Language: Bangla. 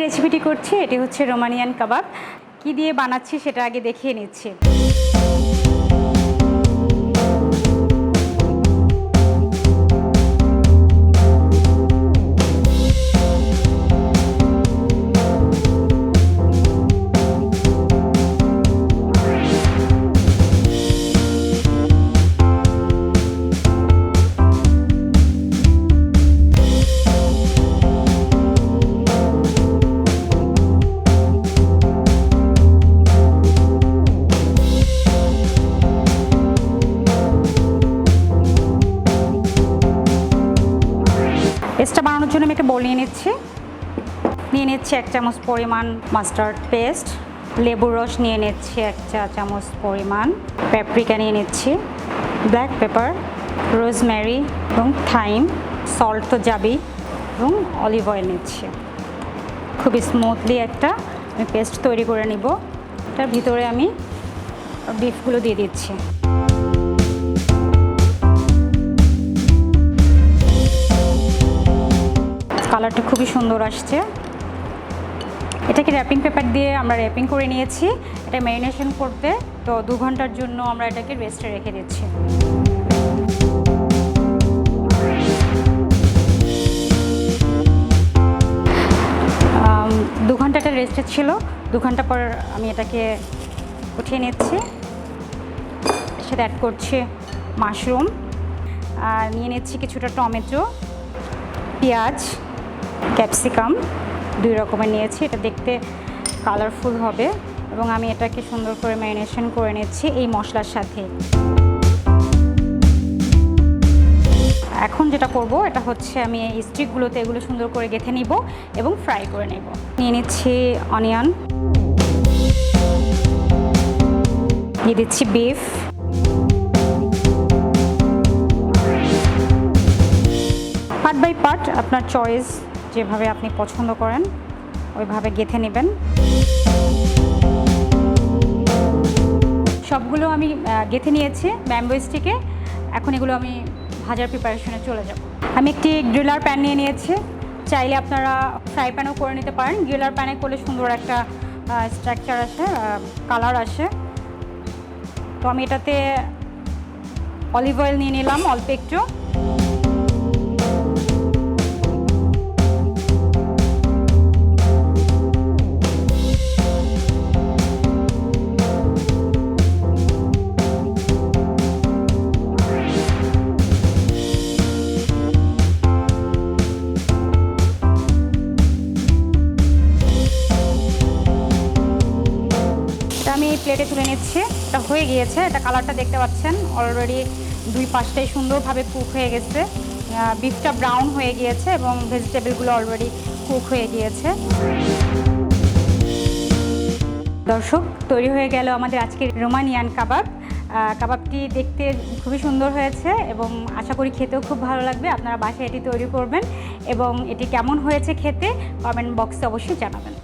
রেসিপিটি করছি এটি হচ্ছে রোমানিয়ান কাবাব। কি দিয়ে বানাচ্ছি সেটা আগে দেখিয়ে নিচ্ছি। পেস্টটা বানানোর জন্য আমি একটা বোল নিয়ে নিচ্ছি 1 চামচ পরিমাণ মাস্টার্ড পেস্ট, লেবুর রস নিয়ে নিচ্ছি 1 চা চামচ পরিমাণ, প্যাপরিকা নিয়ে নিচ্ছি, ব্ল্যাক পেপার, রোজমেরি এবং থাইম, সল্ট তো যাবেই, এবং অলিভ অয়েল নিচ্ছি। খুবই স্মুথলি একটা আমি পেস্ট তৈরি করে নিব। এটার ভিতরে আমি বিফগুলো দিয়ে দিচ্ছি। কালারটা খুবই সুন্দর আসছে। এটাকে র্যাপিং পেপার দিয়ে আমরা র্যাপিং করে নিয়েছি। এটা ম্যারিনেশন করতে তো 2 ঘন্টার জন্য আমরা এটাকে রেস্টে রেখে দিচ্ছি। 2 ঘন্টাটা রেস্টে ছিল। 2 ঘন্টা পর আমি এটাকে উঠিয়ে নিচ্ছি। এর সাথে অ্যাড করছি মাশরুম, আর নিয়ে নিচ্ছি কিছুটা টমেটো, পেঁয়াজ, ক্যাপসিকাম 2 রকমের নিয়েছি। এটা দেখতে কালারফুল হবে এবং আমি এটাকে সুন্দর করে ম্যারিনেশন করে নিচ্ছি এই মশলার সাথে। এখন যেটা করব এটা হচ্ছে আমি এই স্টিকগুলোতে এগুলো সুন্দর করে গেঁথে নিব এবং ফ্রাই করে নেব। নিয়ে নিচ্ছি অনিয়ন, দিয়ে দিচ্ছি বিফ, পার্ট বাই পার্ট আপনার চয়েস যেভাবে আপনি পছন্দ করেন ওইভাবে গেঁথে নেবেন। সবগুলো আমি গেঁথে নিয়েছি ব্যাম্বো স্টিকে। এখন এগুলো আমি ভাজার প্রিপারেশনে চলে যাব। আমি একটি গ্রিলার প্যান নিয়ে নিয়েছি। চাইলে আপনারা ফ্রাই প্যানও করে নিতে পারেন। গ্রিলার প্যানে করলে সুন্দর একটা স্ট্রাকচার আসে, কালার আসে। তো আমি এটাতে অলিভ অয়েল নিয়ে নিলাম অল্প একটু। আমি প্লেটে তুলে নিচ্ছি। এটা হয়ে গিয়েছে। এটা কালারটা দেখতে পাচ্ছেন অলরেডি 2 পাশটাই সুন্দরভাবে কুক হয়ে গেছে। বিফটা ব্রাউন হয়ে গিয়েছে এবং ভেজিটেবলগুলো অলরেডি কুক হয়ে গিয়েছে। দর্শক, তৈরি হয়ে গেল আমাদের আজকের রোমানিয়ান কাবাব। কাবাবটি দেখতে খুবই সুন্দর হয়েছে এবং আশা করি খেতেও খুব ভালো লাগবে। আপনারা বাসায় এটি তৈরি করবেন এবং এটি কেমন হয়েছে খেতে কমেন্ট বক্সে অবশ্যই জানাবেন।